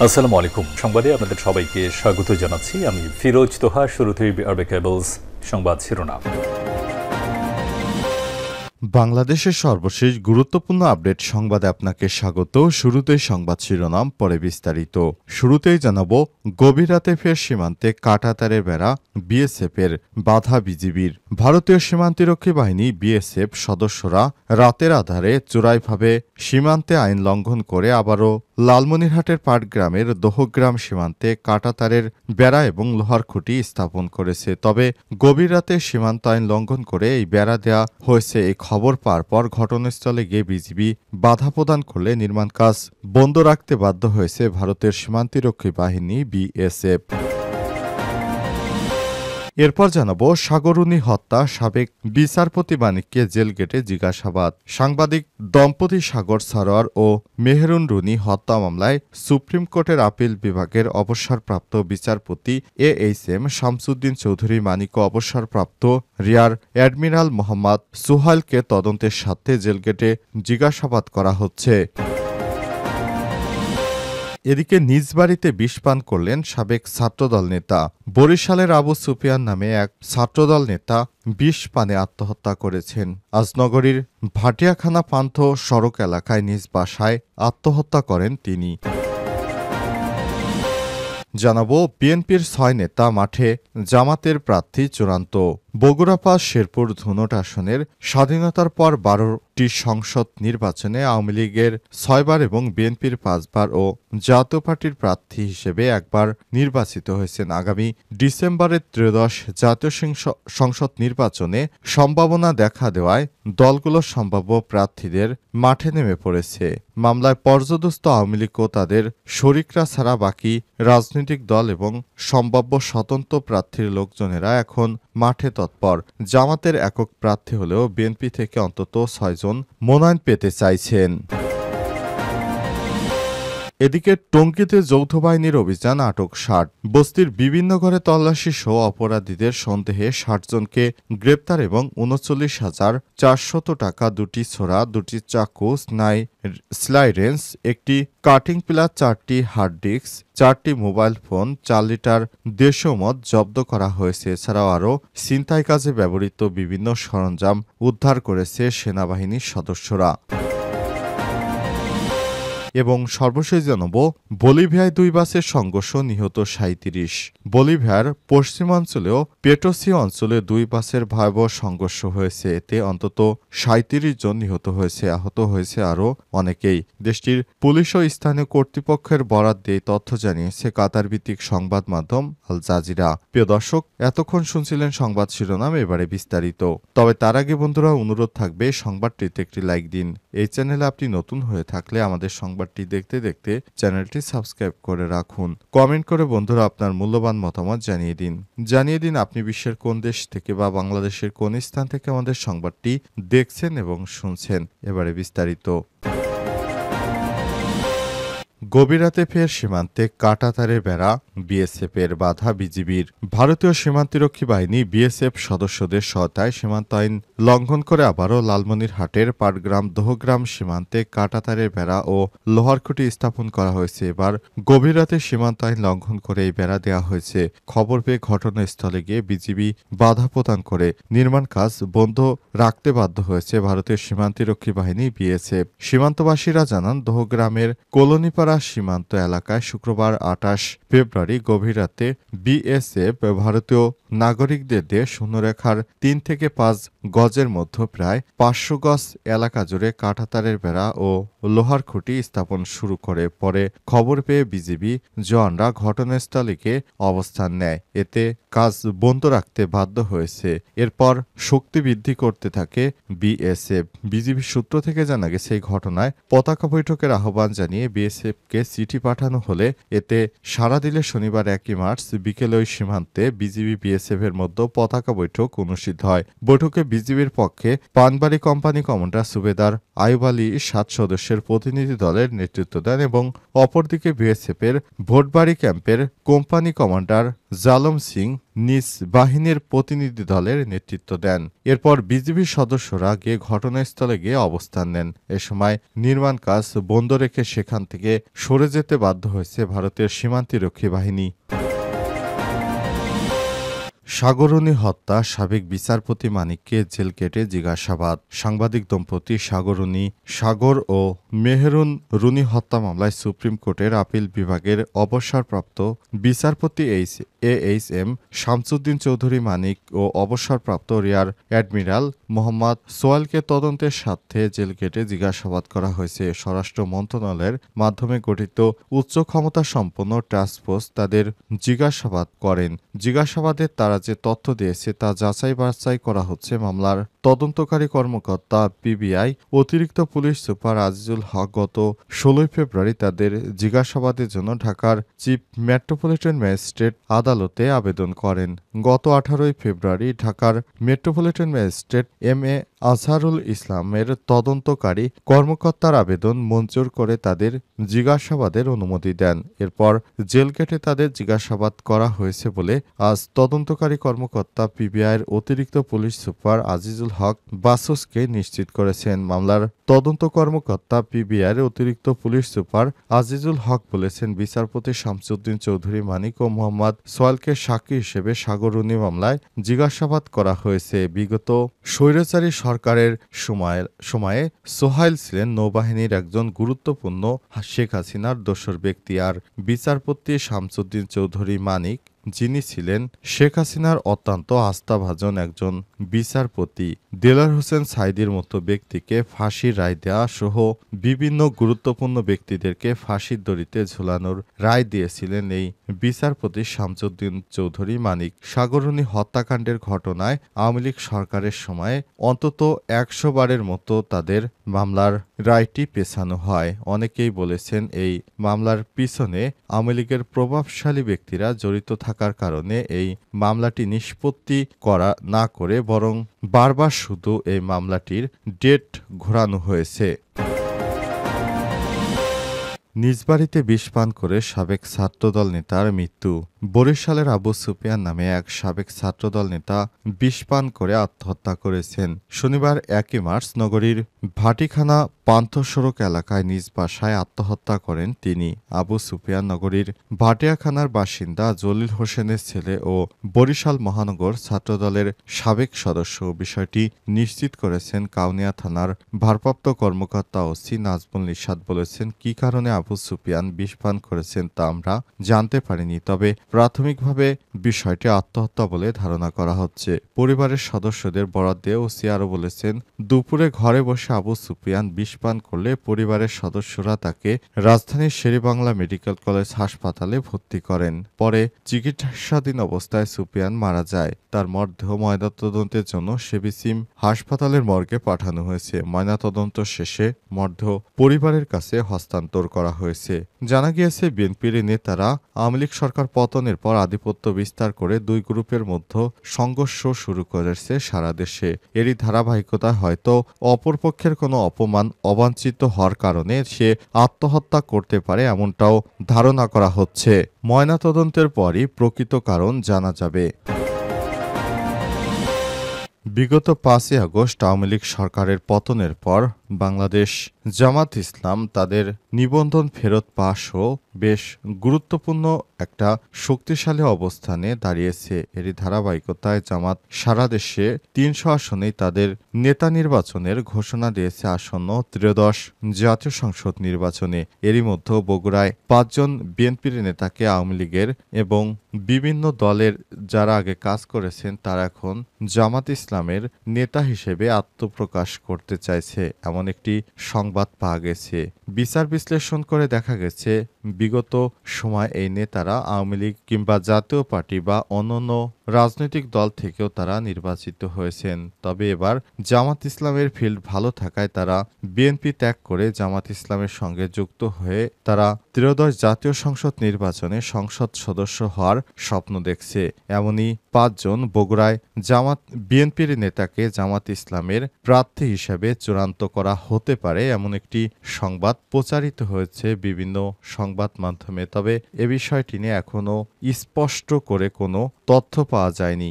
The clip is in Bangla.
আসসালামু আলাইকুম। সংবাদে আপনাদের সবাইকে স্বাগত জানাচ্ছি। আমি ফিরোজ তোহা। শুরুতেই আরবে কেবলস সংবাদ শিরোনাম। বাংলাদেশের সর্বশেষ গুরুত্বপূর্ণ আপডেট সংবাদে আপনাকে স্বাগত। শুরুতেই সংবাদ শিরোনাম, পরে বিস্তারিত। শুরুতেই জানাবো, গভীর রাতে ফের সীমান্তে কাঁটাতারের বেড়া, বিএসএফের বাধা বিজিবির। ভারতীয় সীমান্তরক্ষী বাহিনী বিএসএফ সদস্যরা রাতের আধারে চোরাইভাবে সীমান্তে আইন লঙ্ঘন করে আবারও লালমনিরহাটের পাটগ্রামের দোহগ্রাম সীমান্তে কাঁটাতারের বেড়া এবং লোহার খুঁটি স্থাপন করেছে। তবে গভীর রাতে সীমান্ত আইন লঙ্ঘন করে এই বেড়া দেয়া হয়েছে এই খবর পাওয়ার পর ঘটনাস্থলে গিয়ে বিজিবি বাধা প্রদান করলে নির্মাণ কাজ বন্ধ রাখতে বাধ্য হয়েছে ভারতের সীমান্তরক্ষী বাহিনী বিএসএফ। এরপর জানাবো, সাগররুনি হত্যা, সাবেক বিচারপতি মানিককে জেল গেটে জিজ্ঞাসাবাদ। সাংবাদিক দম্পতি সাগর সারোয়ার ও মেহেরুন রুনি হত্যা মামলায় সুপ্রিম কোর্টের আপিল বিভাগের অবসরপ্রাপ্ত বিচারপতি এএইচএম শামসুদ্দিন চৌধুরী মানিক ও অবসরপ্রাপ্ত রিয়ার অ্যাডমিরাল মোহাম্মদ সুহাইলকে তদন্তের স্বার্থে জেলগেটে জিজ্ঞাসাবাদ করা হচ্ছে। এদিকে নিজ বাড়িতে বিষ পান করলেন সাবেক ছাত্রদল নেতা। বরিশালের আবু সুফিয়ান নামে এক ছাত্রদল নেতা বিষ পানে আত্মহত্যা করেছেন। আজ নগরীর ভাটিয়াখানা পান্থ সড়ক এলাকায় নিজ বাসায় আত্মহত্যা করেন তিনি। জানাবো, বিএনপির ৬ নেতা মাঠে, জামাতের প্রার্থী চূড়ান্ত। বগুড়া ৫ শেরপুর ধুনট আসনের স্বাধীনতার পর ১২টি সংসদ নির্বাচনে আওয়ামী লীগের ৬ বার এবং বিএনপির ৫ বার ও জাতীয় পার্টির প্রার্থী হিসেবে একবার নির্বাচিত হয়েছেন। আগামী ডিসেম্বরের ত্রয়োদশ জাতীয় সংসদ নির্বাচনে সম্ভাবনা দেখা দেওয়ায় দলগুলো সম্ভাব্য প্রার্থীদের মাঠে নেমে পড়েছে। মামলায় পর্যদস্ত আওয়ামী লীগ ও তাদের শরিকরা ছাড়া বাকি রাজনৈতিক দল এবং সম্ভাব্য স্বতন্ত্র প্রার্থীর লোকজনেরা এখন মাঠে তৎপর। জামাতের একক প্রার্থী হলেও বিএনপি থেকে অন্তত ৬ জন মনোনয়ন পেতে চাইছেন। এদিকে টঙ্গীতে যৌথ বাহিনীর অভিযান, আটক ৬০। বস্তির বিভিন্ন ঘরে তল্লাশি সহ অপরাধীদের সন্দেহে ৬০ জনকে গ্রেপ্তার এবং ৩৯,৪০০ টাকা, ২টি ছোরা, ২টি চাকু, স্লাই রেঞ্জ, একটি কাটিং প্লাস, ৪টি হার্ড ডিস্ক, ৪টি মোবাইল ফোন, ৪ লিটার দেশীয় মদ জব্দ করা হয়েছে। এছাড়াও আরও ছিনতাই কাজে ব্যবহৃত বিভিন্ন সরঞ্জাম উদ্ধার করেছে সেনাবাহিনীর সদস্যরা। এবং সর্বশেষ জানাবো, বলিভিয়ায় ২ বাসের সংঘর্ষ, নিহত ৩৭। বলিভিয়ার পশ্চিমাঞ্চলেও পেটোসি অঞ্চলে ২ বাসের ভয়াবহ সংঘর্ষ হয়েছে। এতে অন্তত ৩৭ জন নিহত হয়েছে, আহত হয়েছে আরও অনেকেই। দেশটির পুলিশ ও স্থানীয় কর্তৃপক্ষের বরাত দিয়ে তথ্য জানিয়েছে কাতার ভিত্তিক সংবাদ মাধ্যম আল জাজিরা। প্রিয় দর্শক, এতক্ষণ শুনছিলেন সংবাদ শিরোনাম, এবারে বিস্তারিত। তবে তার আগে বন্ধুরা, অনুরোধ থাকবে সংবাদটিতে একটি লাইক দিন। এই চ্যানেলে আপনি নতুন হয়ে থাকলে আমাদের সংবাদটি দেখতে দেখতে চ্যানেলটি সাবস্ক্রাইব করে রাখুন। কমেন্ট করে বন্ধুরা আপনার মূল্যবান মতামত জানিয়ে দিন আপনি বিশ্বের কোন দেশ থেকে বা বাংলাদেশের কোন স্থান থেকে আমাদের সংবাদটি দেখছেন এবং শুনছেন। এবারে বিস্তারিত। গভীর রাতে ফের সীমান্তে কাঁটাতারের বেড়া, বিএসএফ এর বাধা বিজিবির। ভারতীয় সীমান্তরক্ষী বাহিনী বিএসএফ সদস্যদের সহায়তায় সীমান্ত আইন লঙ্ঘন করে আবারও লালমনিরহাটের পাটগ্রাম দোহগ্রাম সীমান্তে কাঁটাতারের বেড়া ও লোহার খুঁটি স্থাপন করা হয়েছে। এবার গভীর রাতে সীমান্ত আইন লঙ্ঘন করে এই বেড়া দেওয়া হয়েছে। খবর পেয়ে ঘটনাস্থলে গিয়ে বিজিবি বাধা প্রদান করে নির্মাণ কাজ বন্ধ রাখতে বাধ্য হয়েছে ভারতীয় সীমান্তরক্ষী বাহিনী বিএসএফ। সীমান্তবাসীরা জানান, দোহগ্রামের কলোনিপাড়া সীমান্ত এলাকায় শুক্রবার ২৮ ফেব্রুয়ারি গভীর রাতে বিএসএফ ভারতীয় নাগরিকদের দিয়ে শূন্যরেখার ৩ থেকে ৫ গজের মধ্যে প্রায় ৫০০ গজ এলাকা জুড়ে কাঁটাতারের বেড়া ও লোহার খুঁটি স্থাপন শুরু করে। পরে খবর পেয়ে বিজিবি জওয়ানরা ঘটনাস্থলে গিয়ে অবস্থান নেয়। এতে কাজ বন্ধ রাখতে বাধ্য হয়েছে। এরপর শক্তি বৃদ্ধি করতে থাকে বিএসএফ। বিজিবি সূত্র থেকে জানা গেছে, এই ঘটনায় পতাকা বৈঠকের আহ্বান জানিয়ে বিএসএফকে চিঠি পাঠানো হলে এতে সাড়া দিলে শনিবার ১ মার্চ বিকেলে ওই সীমান্তে বিজিবি বিএসএফ এর মধ্যে পতাকা বৈঠক অনুষ্ঠিত হয়। বৈঠকে বিজিবির পক্ষে পানবাড়ি কোম্পানি কমান্ডার সুবেদার আইয়ুব আলী ৭ সদস্যের প্রতিনিধি দলের নেতৃত্ব দেন এবং অপরদিকে বিএসএফ এর ভোটবাড়ি ক্যাম্পের কোম্পানি কমান্ডার জালম সিং নিজ বাহিনীর প্রতিনিধি দলের নেতৃত্ব দেন। এরপর বিজিবির সদস্যরা গিয়ে ঘটনাস্থলে গিয়ে অবস্থান নেন। এ সময় নির্মাণ কাজ বন্ধ রেখে সেখান থেকে সরে যেতে বাধ্য হয়েছে ভারতের সীমান্তরক্ষী বাহিনী। সাগরনী হত্যা, সাবেক বিচারপতি মানিককে জেল কেটে জিজ্ঞাসাবাদ। সাংবাদিক দম্পতি সাগর ও মেহেরুন রুনি হত্যা মামলায় সুপ্রিম কোর্টের আপিল বিভাগের অবসরপ্রাপ্ত বিচারপতি AHM শামসুদ্দিন চৌধুরী মানিক ও অবসরপ্রাপ্ত রিয়ার অ্যাডমিরাল মোহাম্মদ সোয়ালকে তদন্তের স্বার্থে জেল কেটে জিজ্ঞাসাবাদ করা হয়েছে। স্বরাষ্ট্র মন্ত্রণালয়ের মাধ্যমে গঠিত উচ্চ ক্ষমতা সম্পন্ন টাস্কফোর্স তাদের জিজ্ঞাসাবাদ করেন। জিজ্ঞাসাবাদে তারা যে তথ্য দিয়েছে তা যাচাই বাছাই করা হচ্ছে। মামলার তদন্তকারী কর্মকর্তা PBI অতিরিক্ত পুলিশ সুপার আজিজুল হক গত 16 ফেব্রুয়ারি তাদের জিজ্ঞাসাবাদের জন্য ঢাকার চিফ মেট্রোপলিটন ম্যাজিস্ট্রেট আদালতে আবেদন করেন। গত 18 ফেব্রুয়ারি ঢাকার মেট্রোপলিটন ম্যাজিস্ট্রেট MA আজহারুল ইসলামের তদন্তকারী কর্মকর্তার আবেদন মঞ্জুর করে তাদের জিজ্ঞাসাবাদের অনুমতি দেন। এরপর জেল কেটে তাদের জিজ্ঞাসাবাদ করা হয়েছে বলে আজ তদন্তকারী কর্মকর্তা PBIর অতিরিক্ত পুলিশ সুপার আজিজুল হক বাসসকে নিশ্চিত করেছেন। মামলার তদন্ত কর্মকর্তা PBIর অতিরিক্ত পুলিশ সুপার আজিজুল হক বলেছেন, বিচারপতি শামসুদ্দিন চৌধুরী মানিক ও মোহাম্মদ সোয়ালকে সাক্ষী হিসেবে সাগররুনি মামলায় জিজ্ঞাসাবাদ করা হয়েছে। বিগত স্বৈরাচারী সরকারের সময়ে সোহাইল ছিলেন নৌবাহিনীর একজন গুরুত্বপূর্ণ শেখ হাসিনার দোসর ব্যক্তি। আর বিচারপতি শামসুদ্দিন চৌধুরী মানিক, যিনি ছিলেন শেখ হাসিনার অত্যন্ত আস্থাভাজন একজন বিচারপতি, দেলার হোসেন সাঈদীর মতো ব্যক্তিকে ফাঁসির রায় দেওয়া সহ বিভিন্ন গুরুত্বপূর্ণ ব্যক্তিদেরকে ফাঁসির দড়িতে ঝুলানোর রায় দিয়েছিলেন এই বিচারপতি শামসুদ্দিন চৌধুরী মানিক। সাগররুনি হত্যাকাণ্ডের ঘটনায় আওয়ামী লীগ সরকারের সময় অন্তত 100 বারের মতো তাদের মামলার রায়টি পেছানো হয়। অনেকেই বলেছেন এই মামলার পিছনে আওয়ামী লীগের প্রভাবশালী ব্যক্তিরা জড়িত থাকার কারণে এই মামলাটি নিষ্পত্তি করা না করে বরং বারবার শুধু এই মামলাটির ডেট ঘোরানো হয়েছে। নিজ বাড়িতে বিষ পান করে সাবেক ছাত্রদল নেতার মৃত্যু। বরিশালের আবু সুফিয়ান নামে এক সাবেক ছাত্রদল নেতা বিষ পান করে আত্মহত্যা করেছেন। শনিবার 1 মার্চ নগরীর ভাটিখানা পান্থসড়ক এলাকায় নিজ বাসায় আত্মহত্যা করেন তিনি। আবু সুফিয়ান নগরীর ভাটিয়াখানার বাসিন্দা জলিল হোসেনের ছেলে ও বরিশাল মহানগর ছাত্রদলের সাবেক সদস্য। বিষয়টি নিশ্চিত করেছেন কাউনিয়া থানার ভারপ্রাপ্ত কর্মকর্তা ওসি নাজমুল নিশাত। বলেছেন, কী কারণে আবু সুফিয়ান বিষ পান করেছেন তা আমরা জানতে পারিনি, তবে প্রাথমিকভাবে বিষয়টি আত্মহত্যা বলে ধারণা করা হচ্ছে। পরিবারের সদস্যদের বরাত দিয়ে ওসি আরও বলেছেন, দুপুরে ঘরে বসে আবু সুফিয়ান বিষ পান করলে পরিবারের সদস্যরা তাকে রাজধানীর শেরেবাংলা মেডিকেল কলেজ হাসপাতালে ভর্তি করেন। পরে চিকিৎসাধীন অবস্থায় সুফিয়ান মারা যায়। তার মরদেহ ময়নাতদন্তের জন্য সেবিসিম হাসপাতালের মর্গে পাঠানো হয়েছে। ময়নাতদন্ত শেষে মরদেহ পরিবারের কাছে হস্তান্তর করা হয়েছে। জানা গিয়েছে, বিএনপির নেতারা আওয়ামী লীগ সরকার পতনের পর আধিপত্য বিস্তার করে দুই গ্রুপের মধ্যে সংঘর্ষ শুরু করেছে সারা দেশে। এরই ধারাবাহিকতায় হয়তো অপরপক্ষের কোনো অপমান অবাঞ্ছিত হওয়ার কারণে সে আত্মহত্যা করতে পারে, এমনটাও ধারণা করা হচ্ছে। ময়নাতদন্তের পরই প্রকৃত কারণ জানা যাবে। বিগত 5 আগস্ট আওয়ামী লীগ সরকারের পতনের পর বাংলাদেশ জামাত ইসলাম তাদের নিবন্ধন ফেরত পাওয়াসহ বেশ গুরুত্বপূর্ণ একটা শক্তিশালী অবস্থানে দাঁড়িয়েছে। এরই ধারাবাহিকতায় জামাত সারা দেশে 300 আসনেই তাদের নেতা নির্বাচনের ঘোষণা দিয়েছে আসন্ন ত্রয়োদশ জাতীয় সংসদ নির্বাচনে। এরই মধ্যে বগুড়ায় 5 জন বিএনপির নেতাকে আওয়ামী লীগের এবং বিভিন্ন দলের যারা আগে কাজ করেছেন তারা এখন জামাত ইসলামের নেতা হিসেবে আত্মপ্রকাশ করতে চাইছে, এমন একটি সংবাদ পাওয়া গেছে। বিচার বিশ্লেষণ করে দেখা গেছে, বিগত সময় এই নেতারা আওয়ামী লীগ কিংবা জাতীয় পার্টি বা অন্যান্য রাজনৈতিক দল থেকেও তারা নির্বাচিত হয়েছেন। তবে এবার জামাত ইসলামের ফিল্ড ভালো থাকায় তারা বিএনপি ত্যাগ করে জামাত ইসলামের সঙ্গে যুক্ত হয়ে তারা ত্রয়োদশ জাতীয় সংসদ নির্বাচনে সংসদ সদস্য হওয়ার স্বপ্ন দেখছে। এমনই 5 জন বগুড়ায় বিএনপির নেতাকে জামাত ইসলামের প্রার্থী হিসেবে চূড়ান্ত করা হতে পারে, এমন একটি সংবাদ প্রচারিত হয়েছে বিভিন্ন সংবাদ মাধ্যমে। তবে এ বিষয়টি নিয়ে এখনো স্পষ্ট করে কোনো তথ্য পাওয়া যায়নি।